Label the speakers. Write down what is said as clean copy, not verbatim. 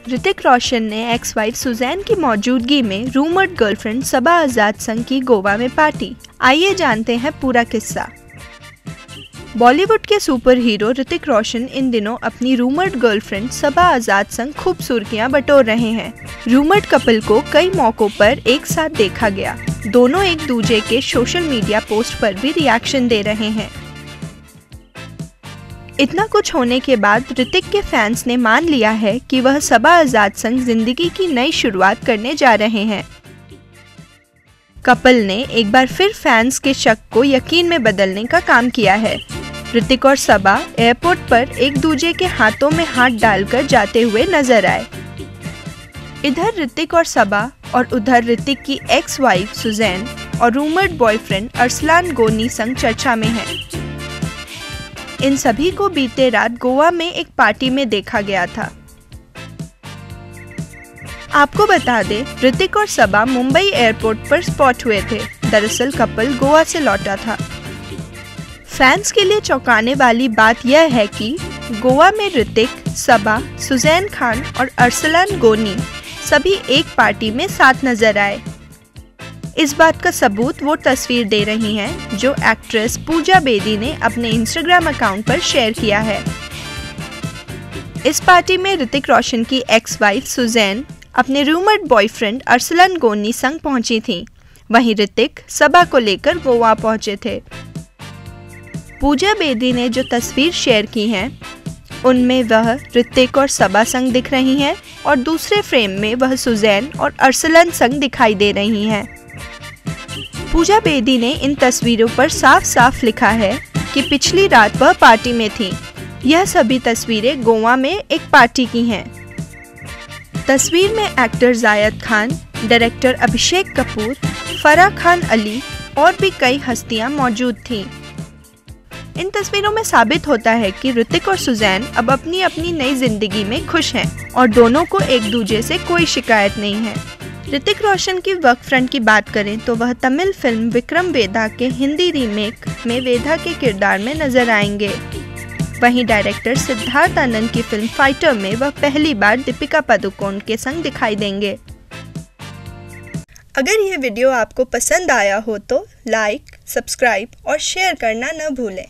Speaker 1: ऋतिक रोशन ने ex wife Suzanne की मौजूदगी में रूमर्ड गर्लफ्रेंड सबा आजाद संग की गोवा में पार्टी। आइए जानते हैं पूरा किस्सा। बॉलीवुड के सुपर हीरो ऋतिक रोशन इन दिनों अपनी रूमर्ड गर्लफ्रेंड सबा आजाद संग खूब सुर्खियां बटोर रहे हैं। रूमर्ड कपल को कई मौकों पर एक साथ देखा गया। दोनों एक दूसरे के सोशल मीडिया पोस्ट पर भी रिएक्शन दे रहे हैं। इतना कुछ होने के बाद ऋतिक के फैंस ने मान लिया है कि वह सबा आजाद संग जिंदगी की नई शुरुआत करने जा रहे हैं। कपल ने एक बार फिर फैंस के शक को यकीन में बदलने का काम किया है। ऋतिक और सबा एयरपोर्ट पर एक दूसरे के हाथों में हाथ डालकर जाते हुए नजर आए। इधर ऋतिक और सबा और उधर ऋतिक की एक्स वाइफ सुजैन और रूमर्ड बॉयफ्रेंड अरसलान गोनी संग चर्चा में है। इन सभी को बीते रात गोवा में एक पार्टी में देखा गया था। आपको बता दें, ऋतिक और सबा मुंबई एयरपोर्ट पर स्पॉट हुए थे। दरअसल कपल गोवा से लौटा था। फैंस के लिए चौंकाने वाली बात यह है कि गोवा में ऋतिक, सबा, सुजैन खान और अरसलान गोनी सभी एक पार्टी में साथ नजर आए। इस बात का सबूत वो तस्वीर दे रही हैं जो एक्ट्रेस पूजा बेदी ने अपने इंस्टाग्राम अकाउंट पर शेयर किया है। इस पार्टी में ऋतिक रोशन की एक्स वाइफ सुजैन अपने रूमर्ड बॉयफ्रेंड अरसलान गोनी संग पहुंची थीं। वहीं ऋतिक सबा को लेकर गोवा पहुंचे थे। पूजा बेदी ने जो तस्वीर शेयर की है उनमें वह ऋतिक और सबा संग दिख रही हैं और दूसरे फ्रेम में वह सुजैन और अरसलान संग दिखाई दे रही हैं। पूजा बेदी ने इन तस्वीरों पर साफ साफ लिखा है कि पिछली रात वह पार्टी में थी। यह सभी तस्वीरें गोवा में एक पार्टी की हैं। तस्वीर में एक्टर जायद खान, डायरेक्टर अभिषेक कपूर, फराह खान अली और भी कई हस्तियां मौजूद थीं। इन तस्वीरों में साबित होता है कि ऋतिक और सुजैन अब अपनी अपनी नई जिंदगी में खुश हैं और दोनों को एक दूसरे से कोई शिकायत नहीं है। ऋतिक रोशन की वर्क फ्रंट की बात करें तो वह तमिल फिल्म विक्रम वेदा के हिंदी रीमेक में वेदा के किरदार में नजर आएंगे। वहीं डायरेक्टर सिद्धार्थ आनंद की फिल्म फाइटर में वह पहली बार दीपिका पादुकोण के संग दिखाई देंगे। अगर ये वीडियो आपको पसंद आया हो तो लाइक, सब्सक्राइब और शेयर करना न भूलें।